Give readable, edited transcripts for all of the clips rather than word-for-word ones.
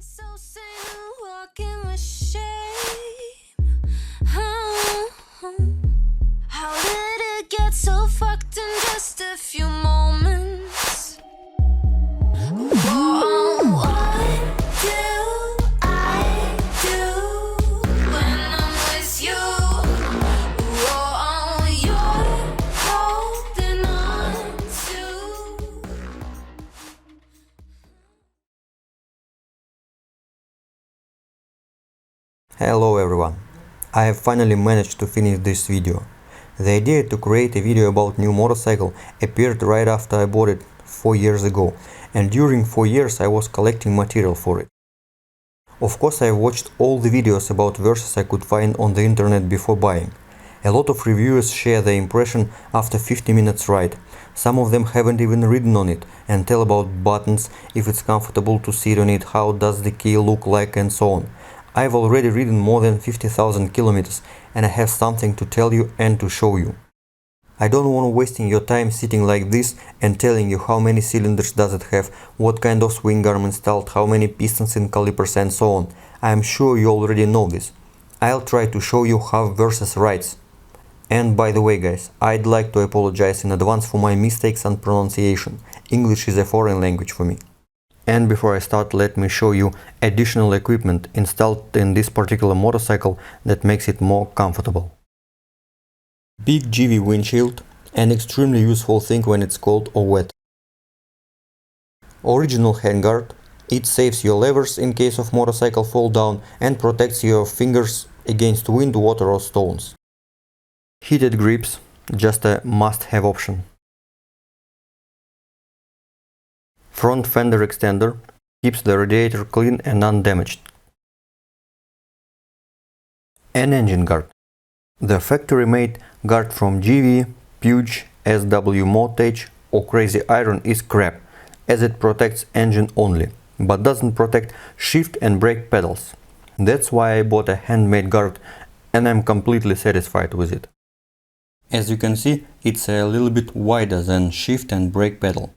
So sin, walking with shame. How did it get so fucked in just a few moments? Whoa, what do I do when I'm with you? Whoa, you're holding on to. Hello everyone, I have finally managed to finish this video. The idea to create a video about new motorcycle appeared right after I bought it 4 years ago, and during 4 years I was collecting material for it. Of course, I watched all the videos about Versys I could find on the internet before buying. A lot of reviewers share their impression after 50 minutes ride. Some of them haven't even ridden on it and tell about buttons, if it's comfortable to sit on it, how does the key look like, and so on. I've already ridden more than 50,000 kilometers and I have something to tell you and to show you. I don't want wasting your time sitting like this and telling you how many cylinders does it have, what kind of swing arm installed, how many pistons and calipers and so on. I am sure you already know this. I'll try to show you how Versys rides. And by the way guys, I'd like to apologize in advance for my mistakes and pronunciation. English is a foreign language for me. And before I start, let me show you additional equipment installed in this particular motorcycle that makes it more comfortable. Big GV windshield, an extremely useful thing when it's cold or wet. Original handguard, it saves your levers in case of motorcycle fall down and protects your fingers against wind, water or stones. Heated grips, just a must-have option. Front fender extender keeps the radiator clean and undamaged. An engine guard. The factory-made guard from GV, Puig, SW Mortage or Crazy Iron is crap, as it protects engine only, but doesn't protect shift and brake pedals. That's why I bought a handmade guard and I'm completely satisfied with it. As you can see, it's a little bit wider than shift and brake pedal.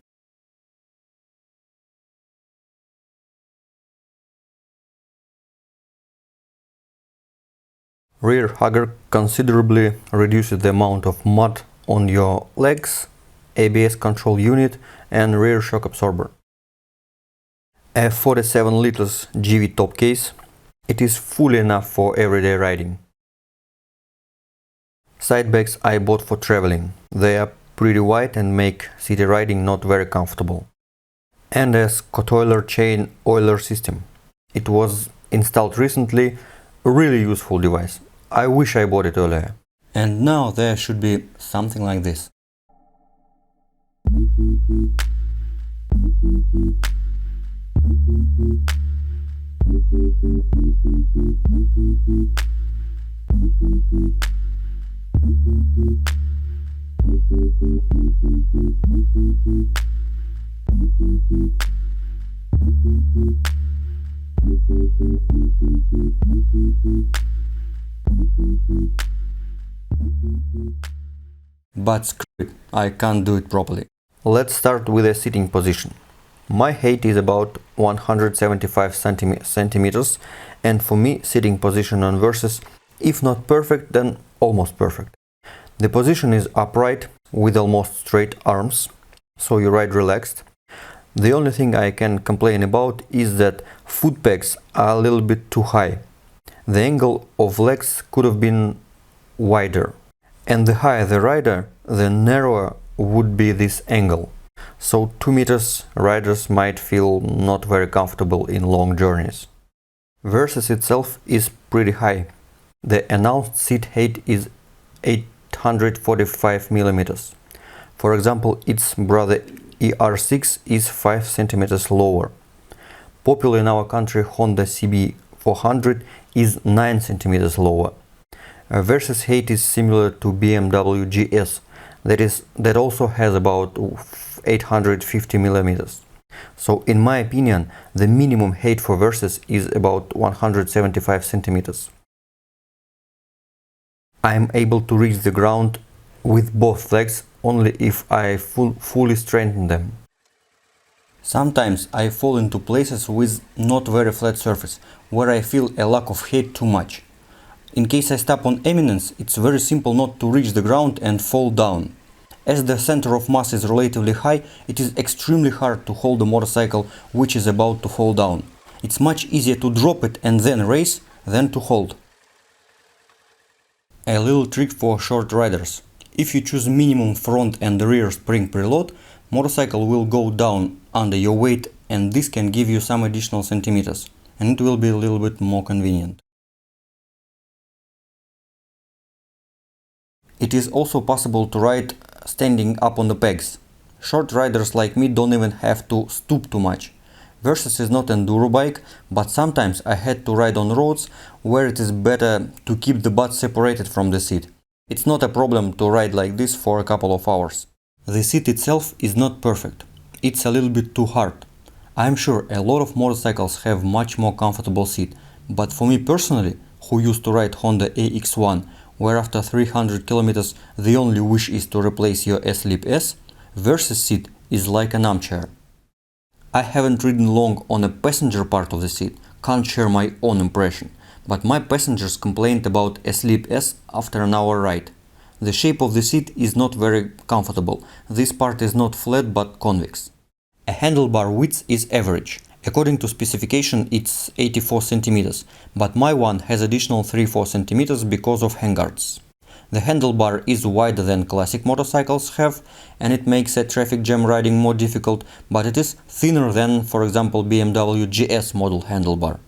Rear hugger considerably reduces the amount of mud on your legs, ABS control unit and rear shock absorber. A 47 liters GV top case, it is full enough for everyday riding. Side bags I bought for traveling, they are pretty wide and make city riding not very comfortable. And a Scott-Oiler chain oiler system, it was installed recently, a really useful device. I wish I bought it earlier. And now there should be something like this. But screw it, I can't do it properly. Let's start with a sitting position. My height is about 175 centimeters and for me sitting position on Versys, if not perfect, then almost perfect. The position is upright with almost straight arms, so you ride relaxed. The only thing I can complain about is that foot pegs are a little bit too high. The angle of legs could have been wider. And the higher the rider, the narrower would be this angle. So 2 meters riders might feel not very comfortable in long journeys. Versys itself is pretty high. The announced seat height is 845 millimeters. For example, its brother ER6 is 5 centimeters lower. Popular in our country Honda CB400 is 9 centimeters lower. Versys height is similar to BMW GS, that also has about 850 millimeters. So in my opinion, the minimum height for Versys is about 175 centimeters. I am able to reach the ground with both legs only if I fully strengthen them. Sometimes I fall into places with not very flat surface, where I feel a lack of height too much. In case I step on eminence, it's very simple not to reach the ground and fall down. As the center of mass is relatively high, it is extremely hard to hold a motorcycle which is about to fall down. It's much easier to drop it and then race than to hold. A little trick for short riders. If you choose minimum front and rear spring preload, motorcycle will go down under your weight, and this can give you some additional centimeters, and it will be a little bit more convenient. It is also possible to ride standing up on the pegs. Short riders like me don't even have to stoop too much. Versys is not an enduro bike, but sometimes I had to ride on roads where it is better to keep the butt separated from the seat. It's not a problem to ride like this for a couple of hours. The seat itself is not perfect. It's a little bit too hard. I'm sure a lot of motorcycles have much more comfortable seat, but for me personally, who used to ride Honda AX1, where after 300 kilometers the only wish is to replace your S-Lip S, Versys seat is like an armchair. I haven't ridden long on a passenger part of the seat, can't share my own impression, but my passengers complained about S-Lip S after an hour ride. The shape of the seat is not very comfortable, this part is not flat but convex. A handlebar width is average. According to specification it's 84 cm, but my one has additional 3-4 cm because of handguards. The handlebar is wider than classic motorcycles have, and it makes a traffic jam riding more difficult, but it is thinner than, for example, BMW GS model handlebar.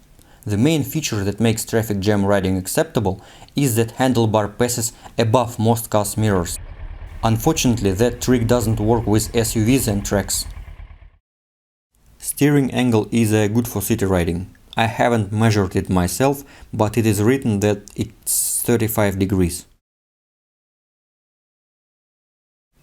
The main feature that makes traffic jam riding acceptable is that handlebar passes above most cars' mirrors. Unfortunately, that trick doesn't work with SUVs and tracks. Steering angle is good for city riding. I haven't measured it myself, but it is written that it's 35 degrees.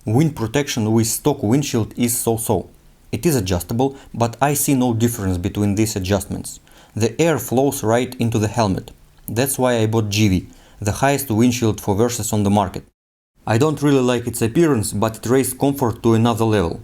Wind protection with stock windshield is so-so. It is adjustable, but I see no difference between these adjustments. The air flows right into the helmet. That's why I bought GV, the highest windshield for Versys on the market. I don't really like its appearance, but it raised comfort to another level.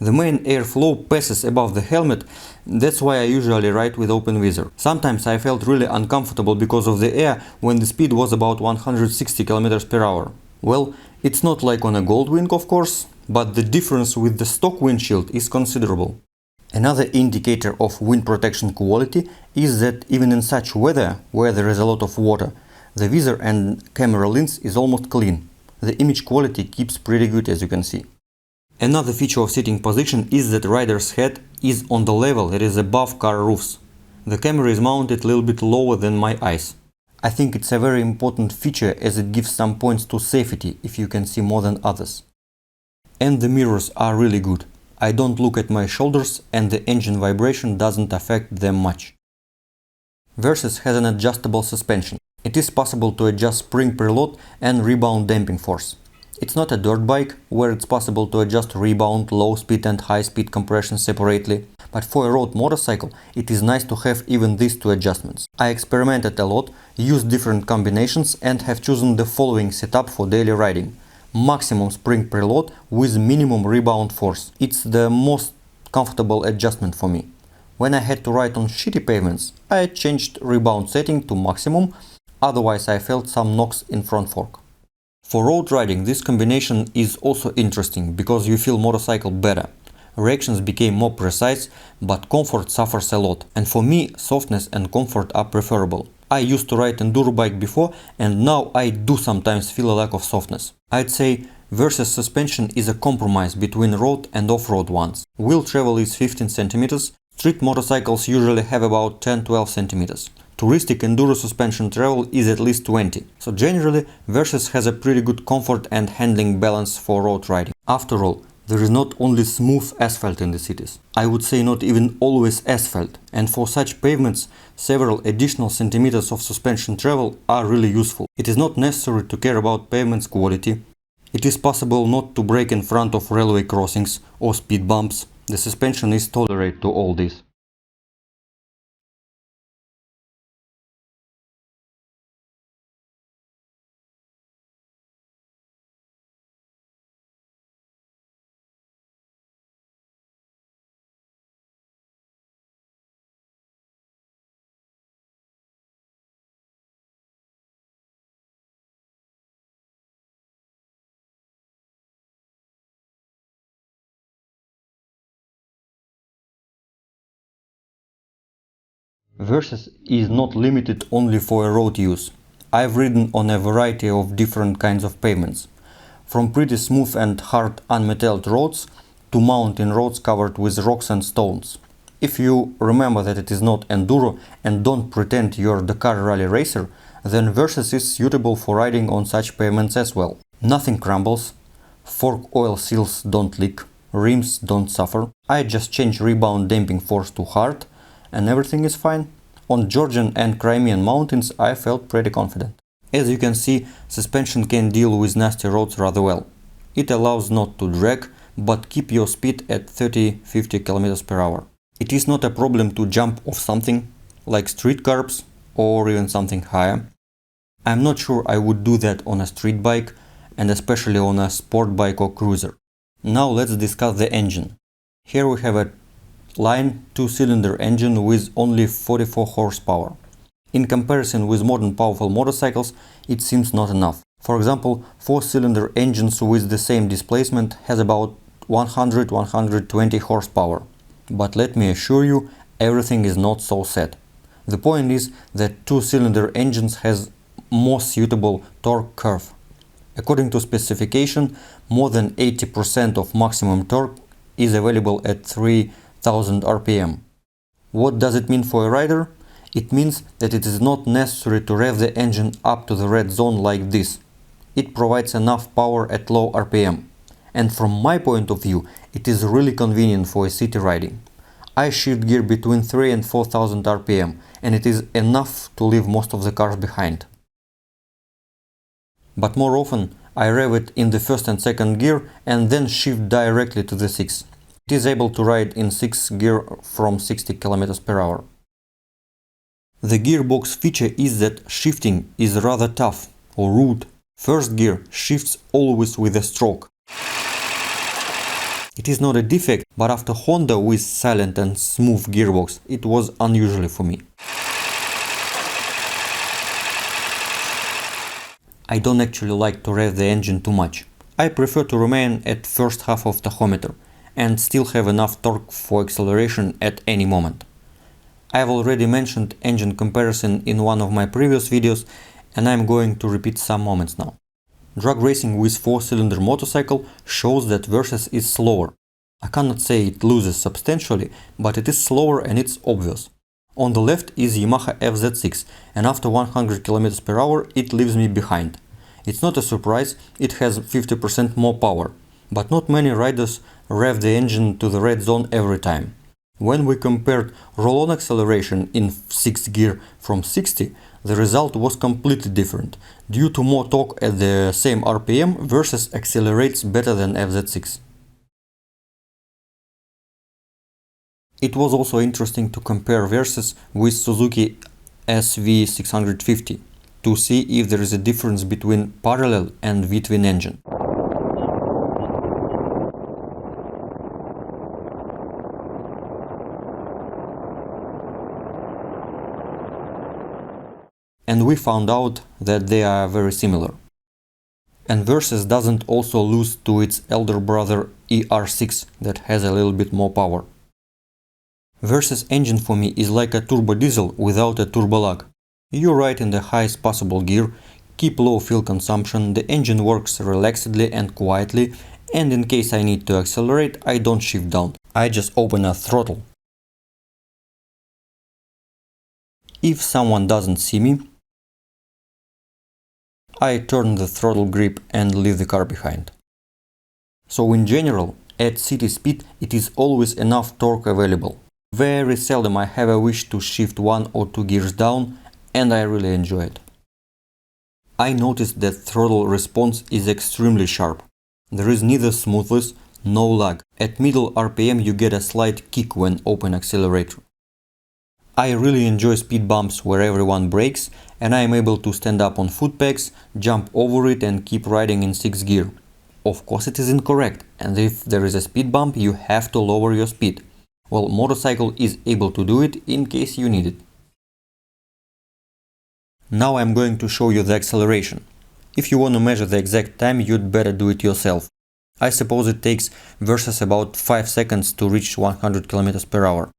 The main airflow passes above the helmet, that's why I usually ride with open visor. Sometimes I felt really uncomfortable because of the air when the speed was about 160 km per hour. Well, it's not like on a Goldwing of course, but the difference with the stock windshield is considerable. Another indicator of wind protection quality is that even in such weather, where there is a lot of water, the visor and camera lens is almost clean. The image quality keeps pretty good, as you can see. Another feature of sitting position is that rider's head is on the level that is above car roofs. The camera is mounted a little bit lower than my eyes. I think it's a very important feature as it gives some points to safety if you can see more than others. And the mirrors are really good. I don't look at my shoulders and the engine vibration doesn't affect them much. Versys has an adjustable suspension. It is possible to adjust spring preload and rebound damping force. It's not a dirt bike, where it's possible to adjust rebound, low speed and high speed compression separately, but for a road motorcycle it is nice to have even these two adjustments. I experimented a lot, used different combinations and have chosen the following setup for daily riding. Maximum spring preload with minimum rebound force. It's the most comfortable adjustment for me. When I had to ride on shitty pavements, I changed rebound setting to maximum, otherwise I felt some knocks in front fork. For road riding this combination is also interesting because you feel motorcycle better. Reactions became more precise, but comfort suffers a lot, and for me softness and comfort are preferable. I used to ride enduro bike before and now I do sometimes feel a lack of softness. I'd say Versys suspension is a compromise between road and off-road ones. Wheel travel is 15 cm, street motorcycles usually have about 10-12 cm. Touristic enduro suspension travel is at least 20, so generally Versys has a pretty good comfort and handling balance for road riding. After all, there is not only smooth asphalt in the cities, I would say not even always asphalt, and for such pavements several additional centimeters of suspension travel are really useful. It is not necessary to care about pavement's quality. It is possible not to brake in front of railway crossings or speed bumps. The suspension is tolerant to all this. Versys is not limited only for road use. I've ridden on a variety of different kinds of pavements, from pretty smooth and hard unmetalled roads to mountain roads covered with rocks and stones. If you remember that it is not enduro and don't pretend you're the car rally racer, then Versys is suitable for riding on such pavements as well. Nothing crumbles, fork oil seals don't leak, rims don't suffer. I just change rebound damping force to hard and everything is fine. On Georgian and Crimean mountains I felt pretty confident. As you can see, suspension can deal with nasty roads rather well. It allows not to drag, but keep your speed at 30-50 km per hour. It is not a problem to jump off something, like street curbs or even something higher. I'm not sure I would do that on a street bike, and especially on a sport bike or cruiser. Now let's discuss the engine. Here we have a line 2-cylinder engine with only 44 horsepower. In comparison with modern powerful motorcycles, it seems not enough. For example, 4-cylinder engines with the same displacement has about 100-120 horsepower. But let me assure you, everything is not so sad. The point is that 2-cylinder engines has more suitable torque curve. According to specification, more than 80% of maximum torque is available at 3000 RPM. What does it mean for a rider? It means that it is not necessary to rev the engine up to the red zone like this. It provides enough power at low RPM. And from my point of view, it is really convenient for city riding. I shift gear between 3 and 4000 RPM, and it is enough to leave most of the cars behind. But more often, I rev it in the first and second gear and then shift directly to the 6. It is able to ride in 6th gear from 60 km per hour. The gearbox feature is that shifting is rather tough or rude. First gear shifts always with a stroke. It is not a defect, but after Honda with silent and smooth gearbox, it was unusual for me. I don't actually like to rev the engine too much. I prefer to remain at first half of tachometer and still have enough torque for acceleration at any moment. I have already mentioned engine comparison in one of my previous videos, and I am going to repeat some moments now. Drag racing with 4-cylinder motorcycle shows that Versys is slower. I cannot say it loses substantially, but it is slower and it's obvious. On the left is Yamaha FZ6, and after 100 km per hour it leaves me behind. It's not a surprise, it has 50% more power, but not many riders rev the engine to the red zone every time. When we compared roll-on acceleration in 6th gear from 60, the result was completely different. Due to more torque at the same RPM, Versys accelerates better than FZ6. It was also interesting to compare Versys with Suzuki SV650 to see if there is a difference between parallel and V-twin engine. And we found out that they are very similar. And Versys doesn't also lose to its elder brother ER6 that has a little bit more power. Versys engine for me is like a turbo diesel without a turbo lag. You ride in the highest possible gear, keep low fuel consumption, the engine works relaxedly and quietly, and in case I need to accelerate, I don't shift down, I just open a throttle. If someone doesn't see me, I turn the throttle grip and leave the car behind. So in general, at city speed it is always enough torque available. Very seldom I have a wish to shift 1 or 2 gears down, and I really enjoy it. I noticed that throttle response is extremely sharp. There is neither smoothness, no lag. At middle RPM you get a slight kick when open accelerator. I really enjoy speed bumps where everyone brakes, and I am able to stand up on foot pegs, jump over it and keep riding in 6th gear. Of course it is incorrect, and if there is a speed bump you have to lower your speed. Well, motorcycle is able to do it in case you need it. Now I'm going to show you the acceleration. If you want to measure the exact time, you'd better do it yourself. I suppose it takes Versys about 5 seconds to reach 100 km per hour.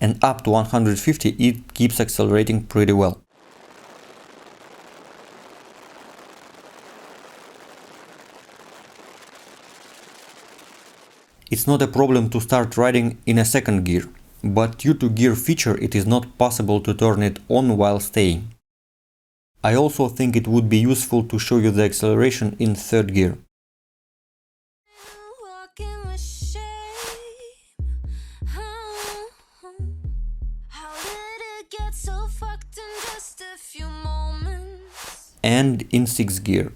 and up to 150 it keeps accelerating pretty well. It's not a problem to start riding in a second gear, but due to gear feature it is not possible to turn it on while staying. I also think it would be useful to show you the acceleration in third gear. Walking with shame. How did it get so fucked in just a few moments? And in sixth gear.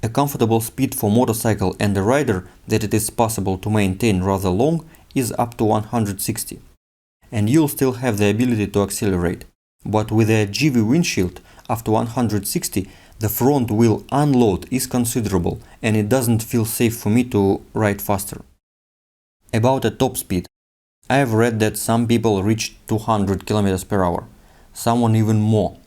A comfortable speed for motorcycle and a rider that it is possible to maintain rather long is up to 160. And you'll still have the ability to accelerate. But with a GV windshield, after 160, the front wheel unload is considerable and it doesn't feel safe for me to ride faster. About a top speed. I have read that some people reach 200 km per hour, someone even more.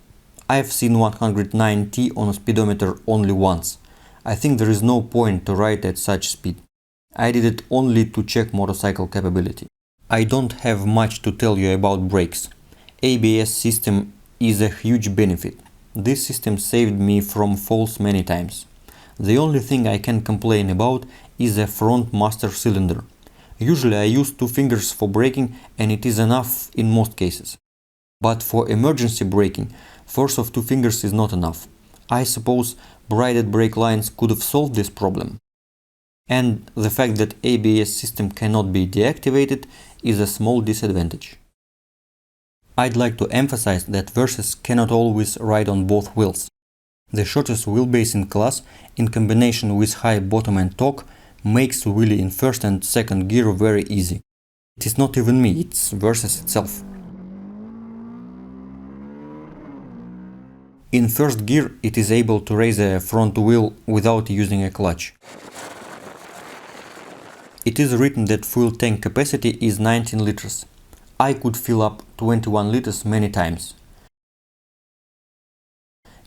I have seen 190 on a speedometer only once. I think there is no point to ride at such speed. I did it only to check motorcycle capability. I don't have much to tell you about brakes. ABS system is a huge benefit. This system saved me from falls many times. The only thing I can complain about is the front master cylinder. Usually I use 2 fingers for braking and it is enough in most cases. But for emergency braking, force of 2 fingers is not enough. I suppose braided brake lines could have solved this problem. And the fact that ABS system cannot be deactivated is a small disadvantage. I'd like to emphasize that Versys cannot always ride on both wheels. The shortest wheelbase in class, in combination with high bottom and torque, makes wheelie in first and second gear very easy. It is not even me, it's Versys itself. In first gear it is able to raise a front wheel without using a clutch. It is written that fuel tank capacity is 19 liters. I could fill up 21 liters many times.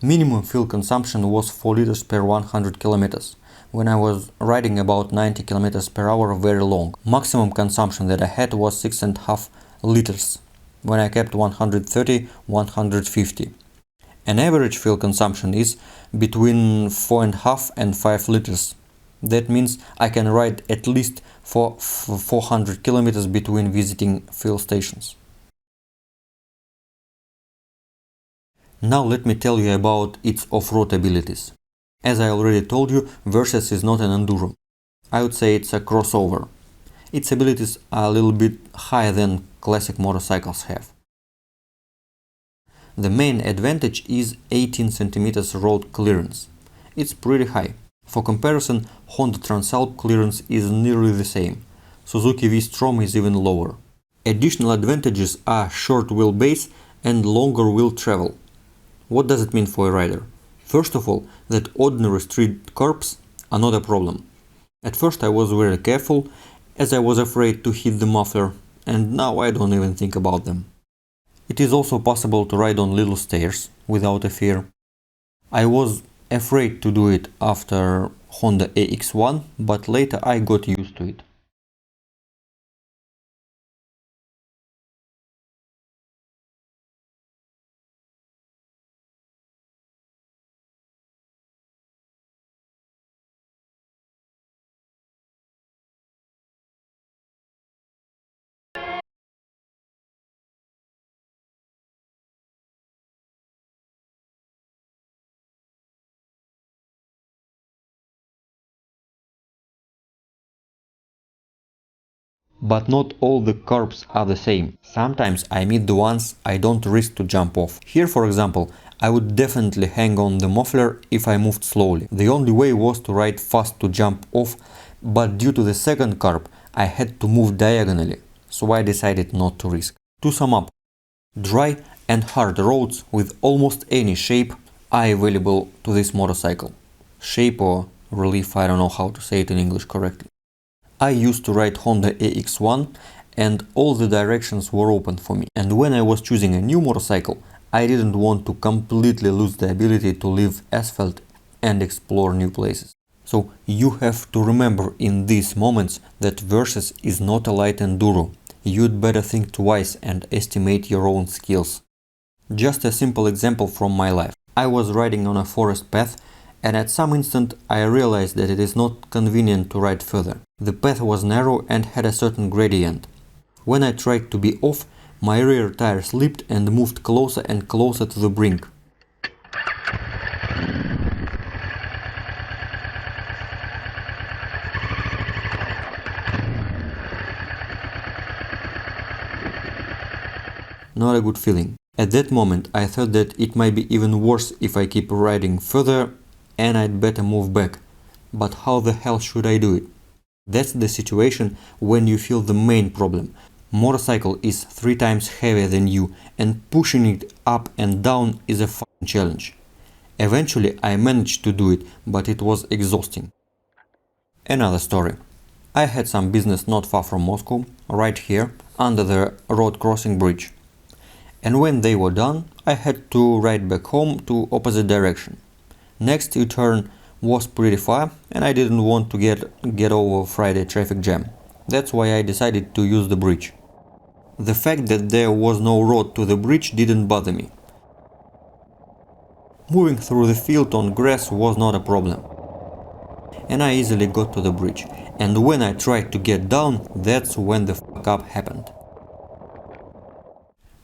Minimum fuel consumption was 4 liters per 100 kilometers, when I was riding about 90 kilometers per hour very long. Maximum consumption that I had was 6.5 liters, when I kept 130-150. An average fuel consumption is between 4.5 and 5 liters. That means I can ride at least for 400 kilometers between visiting fuel stations. Now let me tell you about its off-road abilities. As I already told you, Versys is not an enduro. I would say it's a crossover. Its abilities are a little bit higher than classic motorcycles have. The main advantage is 18 cm road clearance. It's pretty high. For comparison, Honda Transalp clearance is nearly the same. Suzuki V-Strom is even lower. Additional advantages are short wheelbase and longer wheel travel. What does it mean for a rider? First of all, that ordinary street curbs are not a problem. At first I was very careful, as I was afraid to hit the muffler, and now I don't even think about them. It is also possible to ride on little stairs without a fear. I was afraid to do it after Honda AX1, but later I got used to it. But not all the curbs are the same. Sometimes I meet the ones I don't risk to jump off. Here, for example, I would definitely hang on the muffler if I moved slowly. The only way was to ride fast to jump off, but due to the second curb, I had to move diagonally, so I decided not to risk. To sum up, dry and hard roads with almost any shape are available to this motorcycle. Shape or relief, I don't know how to say it in English correctly. I used to ride Honda AX1 and all the directions were open for me. And when I was choosing a new motorcycle, I didn't want to completely lose the ability to leave asphalt and explore new places. So you have to remember in these moments that Versys is not a light enduro. You'd better think twice and estimate your own skills. Just a simple example from my life. I was riding on a forest path and at some instant I realized that it is not convenient to ride further. The path was narrow and had a certain gradient. When I tried to be off, my rear tire slipped and moved closer and closer to the brink. Not a good feeling. At that moment I thought that it might be even worse if I keep riding further and I'd better move back. But how the hell should I do it? That's the situation when you feel the main problem. Motorcycle is 3 times heavier than you and pushing it up and down is a fucking challenge. Eventually I managed to do it, but it was exhausting. Another story. I had some business not far from Moscow, right here, under the road crossing bridge. And when they were done, I had to ride back home to opposite direction. Next U-turn was pretty far and I didn't want to get over Friday traffic jam. That's why I decided to use the bridge. The fact that there was no road to the bridge didn't bother me. Moving through the field on grass was not a problem. And I easily got to the bridge. And when I tried to get down, that's when the fuck up happened.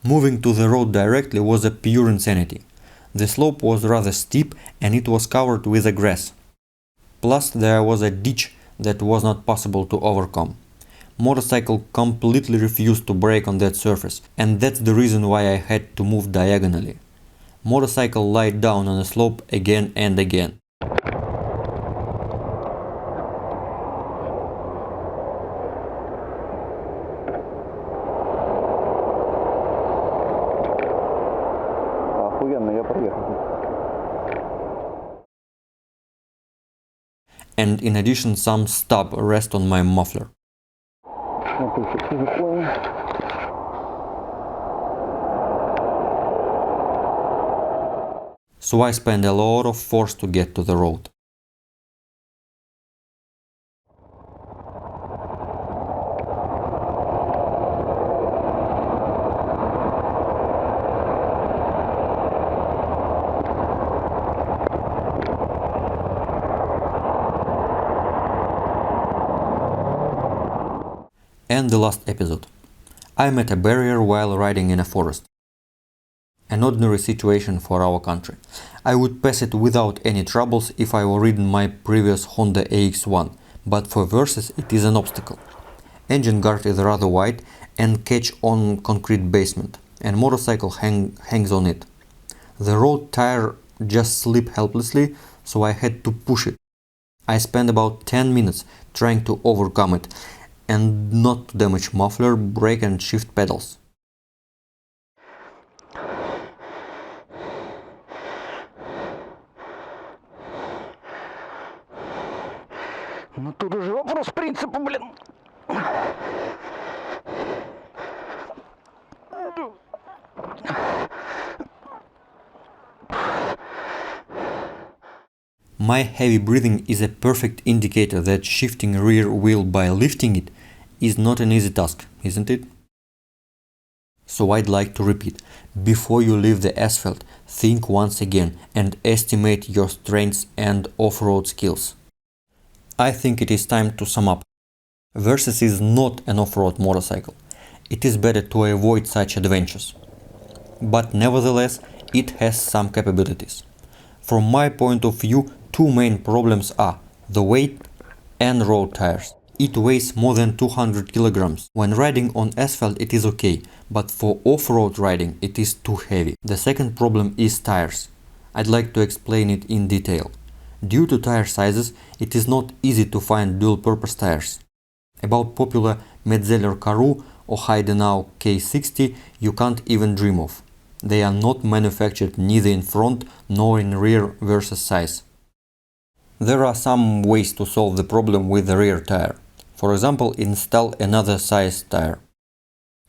Moving to the road directly was a pure insanity. The slope was rather steep and it was covered with a grass. Plus there was a ditch that was not possible to overcome. Motorcycle completely refused to brake on that surface, and that's the reason why I had to move diagonally. Motorcycle lied down on a slope again and again. And in addition some stub rest on my muffler. So I spent a lot of force to get to the road. And the last episode. I met a barrier while riding in a forest. An ordinary situation for our country. I would pass it without any troubles if I were ridden my previous Honda AX1, but for Versys it is an obstacle. Engine guard is rather wide and catch on concrete basement, and motorcycle hangs on it. The road tire just slip helplessly, so I had to push it. I spent about 10 minutes trying to overcome it, and not to damage muffler, brake and shift pedals. Ну тут уже вопрос принципа, блин. My heavy breathing is a perfect indicator that shifting rear wheel by lifting it is not an easy task, isn't it? So I'd like to repeat, before you leave the asphalt, think once again and estimate your strengths and off-road skills. I think it is time to sum up. Versys is not an off-road motorcycle. It is better to avoid such adventures. But nevertheless, it has some capabilities. From my point of view, 2 main problems are the weight and road tires. It weighs more than 200 kilograms. When riding on asphalt it is okay, but for off-road riding it is too heavy. The second problem is tires. I'd like to explain it in detail. Due to tire sizes, it is not easy to find dual-purpose tires. About popular Metzeler Karoo or Heidenau K60 you can't even dream of. They are not manufactured neither in front nor in rear Versys size. There are some ways to solve the problem with the rear tire. For example, install another size tire.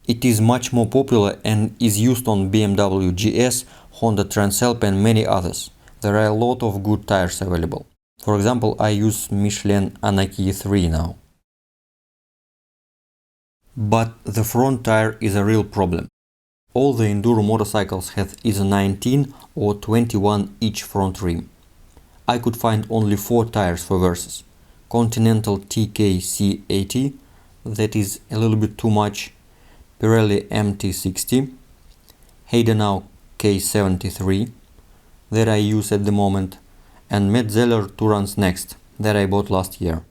It is much more popular and is used on BMW GS, Honda Transalp and many others. There are a lot of good tires available. For example, I use Michelin Anaki 3 now. But the front tire is a real problem. All the enduro motorcycles have either 19 or 21 each front rim. I could find only 4 tires for Versys. Continental TKC80, that is a little bit too much, Pirelli MT60, Heidenau K73, that I use at the moment, and Metzeler Tourance Next, that I bought last year.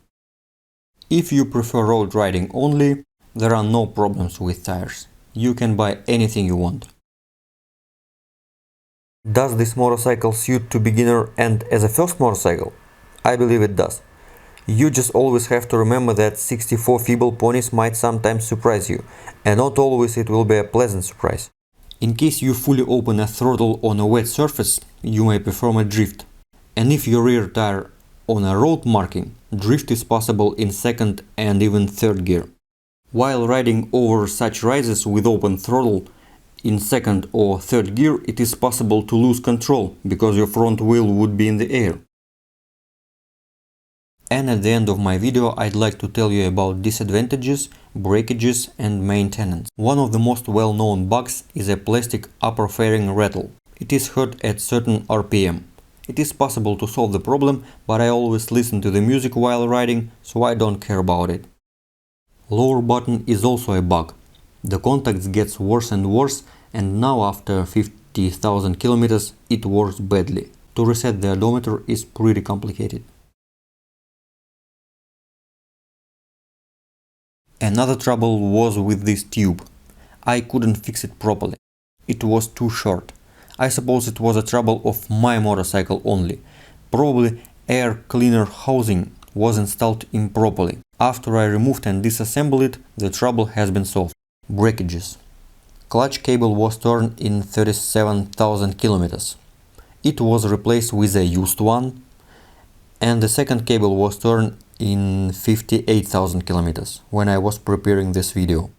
If you prefer road riding only, there are no problems with tires. You can buy anything you want. Does this motorcycle suit to beginner and as a first motorcycle? I believe it does. You just always have to remember that 64 feeble ponies might sometimes surprise you, and not always it will be a pleasant surprise. In case you fully open a throttle on a wet surface, you may perform a drift. And if your rear tire on a road marking, drift is possible in second and even third gear. While riding over such rises with open throttle in second or third gear, it is possible to lose control because your front wheel would be in the air. And at the end of my video, I'd like to tell you about disadvantages, breakages and maintenance. One of the most well-known bugs is a plastic upper fairing rattle. It is heard at certain RPM. It is possible to solve the problem, but I always listen to the music while riding, so I don't care about it. Lower button is also a bug. The contacts gets worse and worse, and now after 50,000 kilometers it works badly. To reset the odometer is pretty complicated. Another trouble was with this tube. I couldn't fix it properly. It was too short. I suppose it was a trouble of my motorcycle only. Probably air cleaner housing was installed improperly. After I removed and disassembled it, the trouble has been solved. Breakages. Clutch cable was torn in 37,000 kilometers. It was replaced with a used one, and the second cable was torn in 58,000 kilometers when I was preparing this video.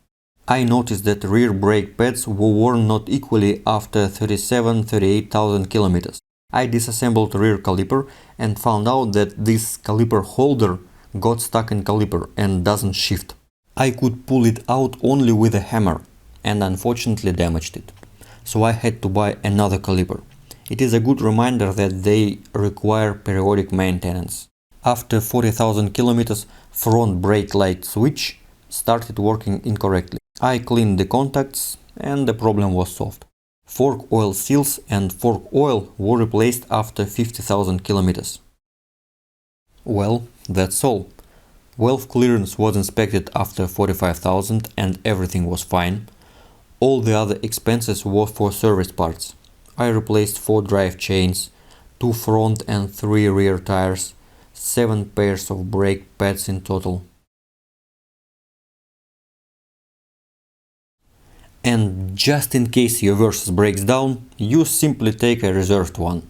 I noticed that rear brake pads were worn not equally after 38,000 kilometers. I disassembled rear caliper and found out that this caliper holder got stuck in caliper and doesn't shift. I could pull it out only with a hammer and unfortunately damaged it. So I had to buy another caliper. It is a good reminder that they require periodic maintenance. After 40,000 kilometers, front brake light switch started working incorrectly. I cleaned the contacts and the problem was solved. Fork oil seals and fork oil were replaced after 50,000 kilometers. Well, that's all. Valve clearance was inspected after 45,000 and everything was fine. All the other expenses were for service parts. I replaced 4 drive chains, 2 front and 3 rear tires, 7 pairs of brake pads in total. And just in case your Versys breaks down, you simply take a reserved one.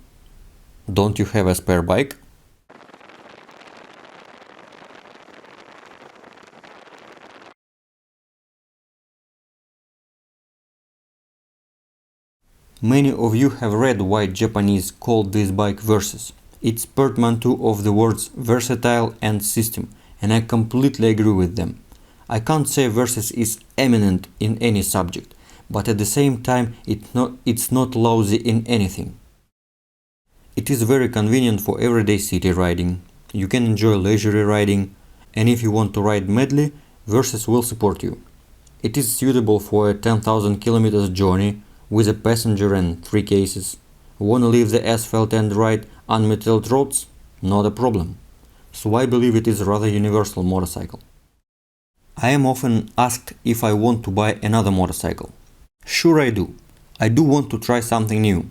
Don't you have a spare bike? Many of you have read why Japanese called this bike Versys. It's portmanteau of the words versatile and system, and I completely agree with them. I can't say Versys is eminent in any subject, but at the same time it's not lousy in anything. It is very convenient for everyday city riding. You can enjoy leisurely riding, and if you want to ride madly, Versys will support you. It is suitable for a 10,000 kilometers journey with a passenger and 3 cases. Wanna leave the asphalt and ride unmetalled roads? Not a problem. So I believe it is a rather universal motorcycle. I am often asked if I want to buy another motorcycle. Sure I do. I do want to try something new.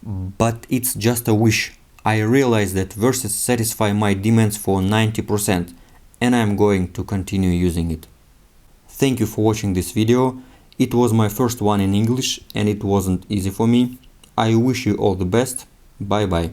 But it's just a wish. I realize that Versys satisfy my demands for 90% and I'm going to continue using it. Thank you for watching this video. It was my first one in English and it wasn't easy for me. I wish you all the best. Bye bye.